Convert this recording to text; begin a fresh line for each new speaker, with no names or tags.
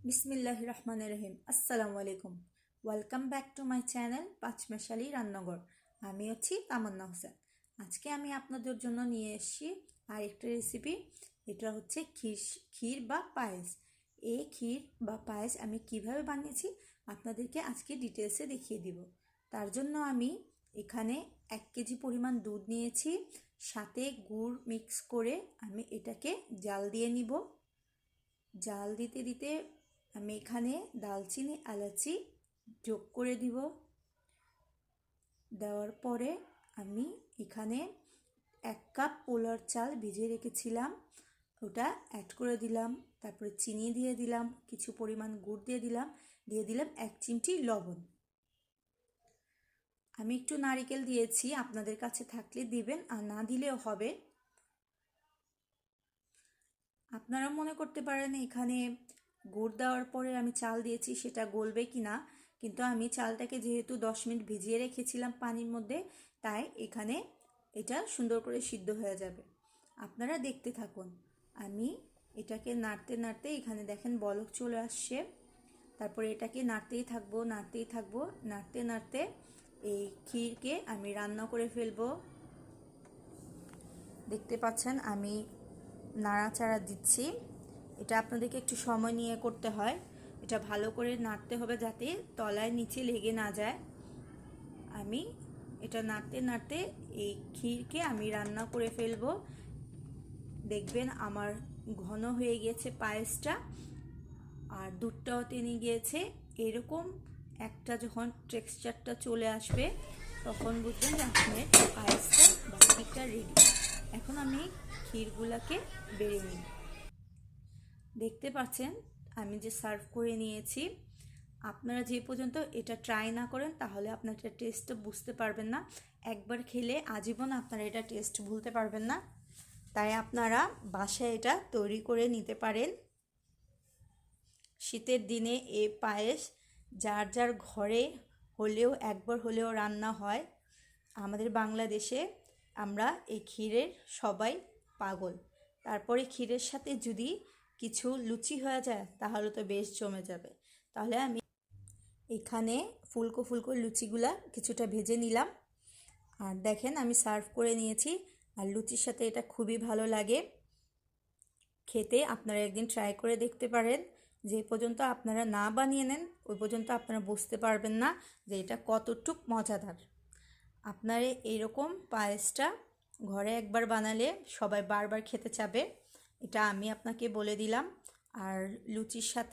বিসমিল্লাহির রহমানির রহিম। আসসালামু আলাইকুম। Welcome back to my channel পাঁচমেশালি রান্নাঘর। আমি হচ্ছি তামান্না হোসেন। আজকে আমি আপনাদের জন্য নিয়ে এসেছি আরেকটা রেসিপি। এটা হচ্ছে ক্ষীর বা পায়েস। এই ক্ষীর বা পায়েস আমি কিভাবে বানিয়েছি আপনাদেরকে আজকে ডিটেলসে দেখিয়ে দিব। তার জন্য আমি এখানে 1 কেজি পরিমাণ দুধ নিয়েছি, সাথে গুড় মিক্স করে আমি এটাকে জাল দিয়ে নিব। জাল দিতে দিতে আমি এখানে দালচিনি এলাচি যোগ করে দিব। দেওয়ার পরে আমি এখানে 1 কাপ পোলার চাল ভিজিয়ে রেখেছিলাম, ওটা অ্যাড করে দিলাম। তারপরে চিনি দিয়ে দিলাম, কিছু পরিমাণ গুড় দিয়ে দিলাম, 1 চিমটি লবণ। আমি একটু নারিকেল দিয়েছি, আপনাদের কাছে থাকলে দিবেন, আর না দিলেও হবে। আপনারা মনে করতে পারেন এখানে গুড় দেওয়ার পরে আমি চাল দিয়েছি সেটা গলবে কি না, কিন্তু আমি চালটাকে যেহেতু 10 মিনিট ভিজিয়ে রেখেছিলাম পানির মধ্যে, তাই এখানে এটা সুন্দর করে সিদ্ধ হয়ে যাবে। আপনারা দেখতে থাকুন। আমি এটাকে নাড়তে নাড়তে এখানে দেখেন বলক চলে আসছে। তারপরে এটাকে নাড়তেই থাকবো নাড়তে নাড়তে এই ক্ষীরকে আমি রান্না করে ফেলবো। দেখতে পাচ্ছেন আমি নাড়াচাড়া দিচ্ছি। এটা আপনাদেরকে একটু সময় নিয়ে করতে হয়। এটা ভালো করে নাড়তে হবে যাতে তলায় নিচে লেগে না যায়। আমি এটা নাড়তে নাড়তে এই ক্ষীরকে আমি রান্না করে ফেলবো। দেখবেন আমার ঘন হয়ে গিয়েছে পায়েসটা, আর দুধটাও টেনে গিয়েছে। এরকম একটা যখন টেক্সচারটা চলে আসবে তখন বুঝবেন যে আপনার পায়েসটা বা ক্ষীরটা রেডি। এখন আমি ক্ষীরগুলোকে বেড়ে নিই। দেখতে পাচ্ছেন আমি যে সার্ভ করে নিয়েছি। আপনারা যে পর্যন্ত এটা ট্রাই না করেন তাহলে আপনার এটা টেস্ট বুঝতে পারবেন না। একবার খেলে আজীবন আপনারা এটা টেস্ট ভুলতে পারবেন না। তাই আপনারা বাসায় এটা তৈরি করে নিতে পারেন। শীতের দিনে এই পায়েস যার যার ঘরে হলেও একবার হলেও রান্না হয়। আমাদের বাংলাদেশে আমরা এই ক্ষীরের সবাই পাগল। তারপরে ক্ষীরের সাথে যদি কিছু লুচি হয়ে যায় তাহলে তো বেশ জমে যাবে। তাহলে আমি এখানে ফুলকো ফুলকো লুচিগুলা কিছুটা ভেজে নিলাম, আর দেখেন আমি সার্ভ করে নিয়েছি। আর লুচির সাথে এটা খুবই ভালো লাগে খেতে। আপনারা একদিন ট্রাই করে দেখতে পারেন। যে পর্যন্ত আপনারা না বানিয়ে নেন ওই পর্যন্ত আপনারা বুঝতে পারবেন না যে এটা কতটুক মজাদার। আপনারা এইরকম পায়েসটা ঘরে একবার বানালে সবাই বারবার খেতে চাবে, এটা আমি আপনাকে বলে দিলাম। আর লুচির সাথে